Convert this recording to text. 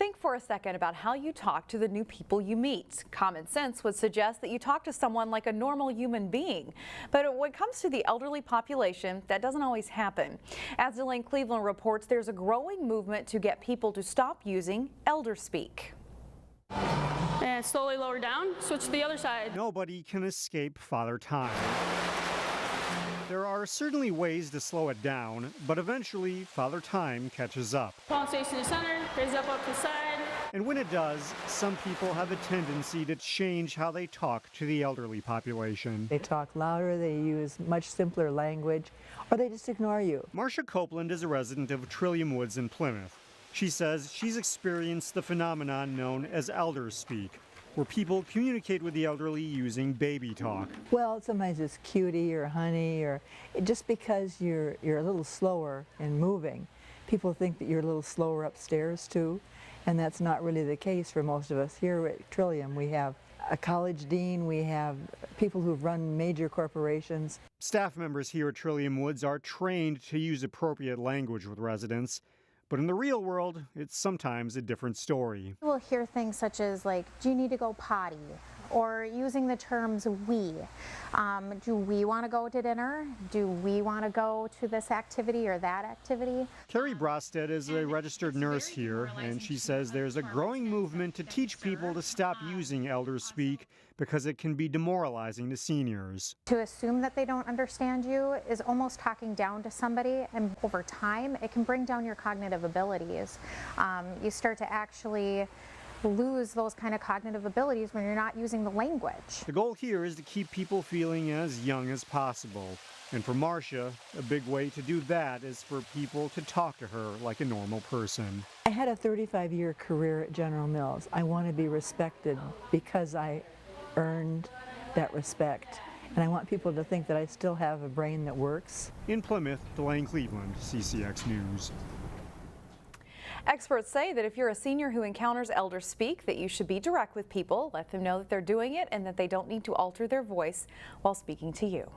Think for a second about how you talk to the new people you meet. Common sense would suggest that you talk to someone like a normal human being. But when it comes to the elderly population, that doesn't always happen. As Elaine Cleveland reports, there's a growing movement to get people to stop using Elderspeak. And slowly lower down, switch to the other side. Nobody can escape Father Time. There are certainly ways to slow it down, but eventually Father Time catches up. Palm stays in the center, raise up to the side. And when it does, some people have a tendency to change how they talk to the elderly population. They talk louder, they use much simpler language, or they just ignore you. Marcia Copeland is a resident of Trillium Woods in Plymouth. She says she's experienced the phenomenon known as Elderspeak, where people communicate with the elderly using baby talk. Well, sometimes it's cutie or honey, or just because you're a little slower in moving, people think that you're a little slower upstairs too, and that's not really the case for most of us. Here at Trillium, we have a college dean, we have people who've run major corporations. Staff members here at Trillium Woods are trained to use appropriate language with residents. But in the real world, it's sometimes a different story. We'll hear things such as like, do you need to go potty? Or using the terms we. Do we want to go to dinner? Do we want to go to this activity or that activity? Carrie Brosted is a registered nurse here, and she says there's a growing movement to teach people to stop using Elderspeak because it can be demoralizing to seniors. To assume that they don't understand you is almost talking down to somebody, and over time it can bring down your cognitive abilities. You start to actually lose those kind of cognitive abilities when you're not using the language. The goal here is to keep people feeling as young as possible. And for Marcia, a big way to do that is for people to talk to her like a normal person. I had a 35-year career at General Mills. I want to be respected because I earned that respect. And I want people to think that I still have a brain that works. In Plymouth, Elaine Cleveland, CCX News. Experts say that if you're a senior who encounters Elderspeak, that you should be direct with people, let them know that they're doing it and that they don't need to alter their voice while speaking to you.